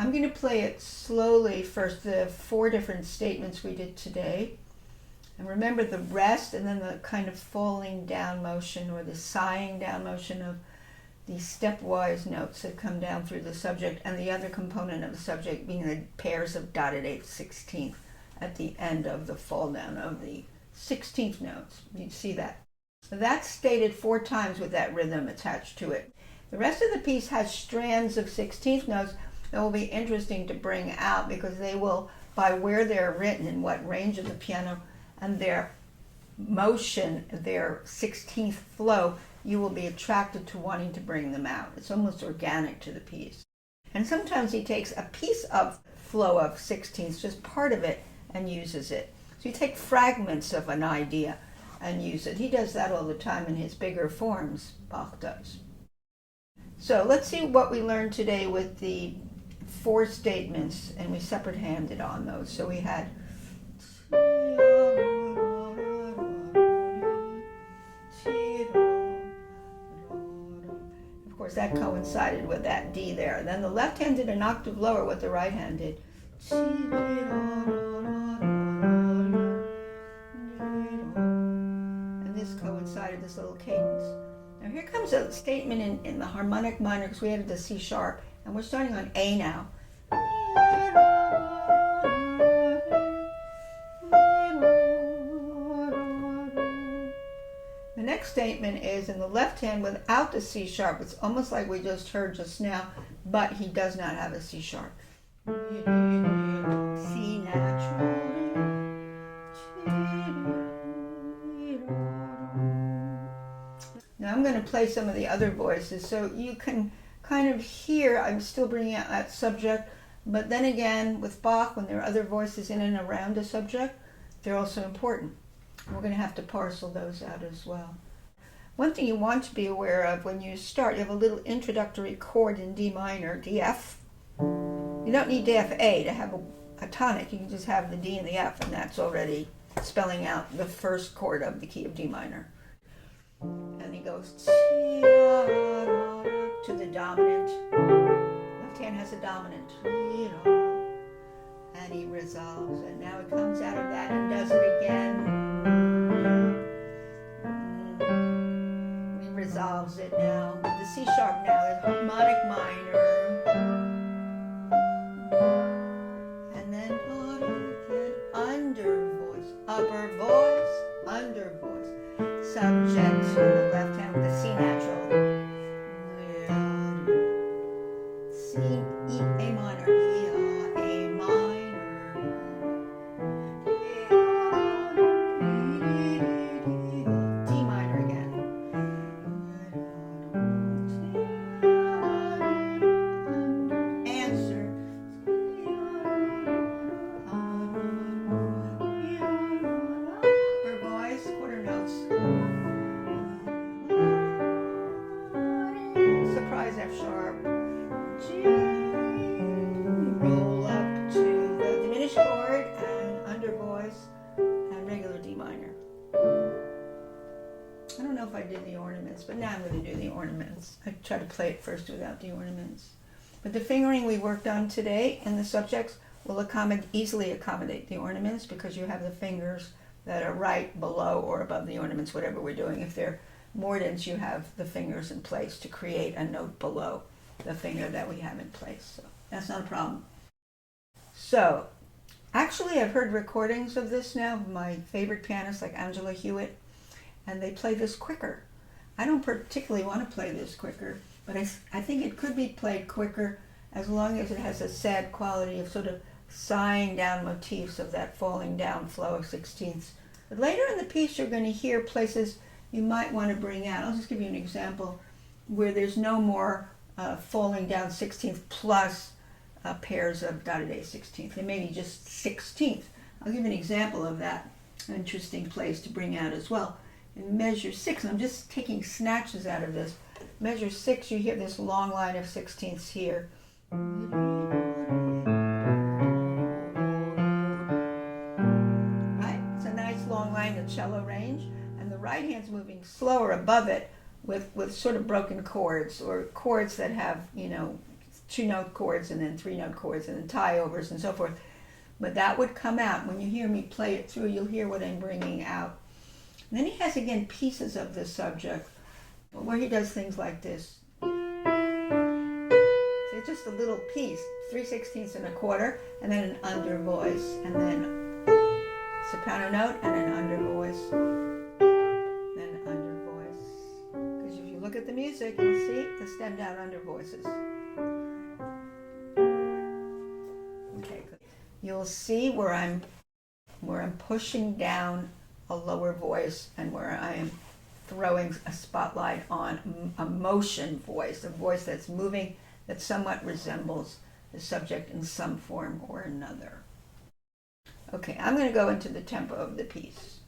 I'm going to play it slowly first, the 4 different statements we did today. And remember the rest and then the kind of falling down motion or the sighing down motion of the stepwise notes that come down through the subject, and the other component of the subject being the pairs of dotted 8/16 at the end of the fall down of the 16th notes. You see that. So that's stated 4 times with that rhythm attached to it. The rest of the piece has strands of 16th notes that will be interesting to bring out because they will, by where they're written and what range of the piano and their motion, their 16th flow, you will be attracted to wanting to bring them out. It's almost organic to the piece. And sometimes he takes a piece of flow of 16ths, just part of it, and uses it. So you take fragments of an idea and use it. He does that all the time in his bigger forms, Bach does. So let's see what we learned today with the 4 statements, and we separate handed on those. So we had of course that coincided with that D there. Then the left hand did an octave lower what the right hand did. And this coincided, this little cadence. Now here comes a statement in the harmonic minor because we added the C sharp, and we're starting on A now. The next statement is in the left hand without the C sharp. It's almost like we just heard just now, but he does not have a C sharp. C natural. Now I'm going to play some of the other voices so you can kind of hear. I'm still bringing out that subject, but then again with Bach, when there are other voices in and around a subject, they're also important. We're going to have to parcel those out as well. One thing you want to be aware of when you start, you have a little introductory chord in D minor, DF. You don't need DFA to have a tonic. You can just have the D and the F, and that's already spelling out the first chord of the key of D minor. And he goes to the dominant. Left hand has a dominant. And he resolves, and now it comes out of that and does it again. He resolves it now. The C sharp now is harmonic minor. And then under voice, upper voice, under voice. Subject to the left hand with the C natural. C, E, A minor, A minor. D minor again. Answer. Upper voice, quarter notes. Surprise F sharp. G. Roll up to the diminished chord and under voice and regular D minor. I don't know if I did the ornaments, but now I'm going to do the ornaments. I try to play it first without the ornaments. But the fingering we worked on today and the subjects will easily accommodate the ornaments because you have the fingers that are right below or above the ornaments, whatever we're doing. If they're mordents, you have the fingers in place to create a note below the finger that we have in place. So that's not a problem. So actually I've heard recordings of this now of my favorite pianists like Angela Hewitt, and they play this quicker. I don't particularly want to play this quicker, but I think it could be played quicker as long as it has a sad quality of sort of sighing down motifs of that falling down flow of 16ths. But later in the piece you're going to hear places you might want to bring out. I'll just give you an example where there's no more falling down 16th plus pairs of dotted A/16th. They may be just 16th. I'll give an example of that. An interesting place to bring out as well. In measure 6, and I'm just taking snatches out of this. Measure 6, you hear this long line of 16ths here. Right? It's a nice long line of cello range, and the right hand's moving slower above it with sort of broken chords, or chords that have, 2-note chords and then 3-note chords and then tie-overs and so forth. But that would come out. When you hear me play it through, you'll hear what I'm bringing out. And then he has, again, pieces of the subject where he does things like this. So it's just a little piece, 3/16 and a quarter, and then an under voice, and then soprano note and an under voice, then under voice. Because if you look at the music, you'll see the stemmed out under voices. Okay, good. You'll see where I'm pushing down a lower voice and where I am throwing a spotlight on a motion voice, a voice that's moving, that somewhat resembles the subject in some form or another. Okay, I'm going to go into the tempo of the piece.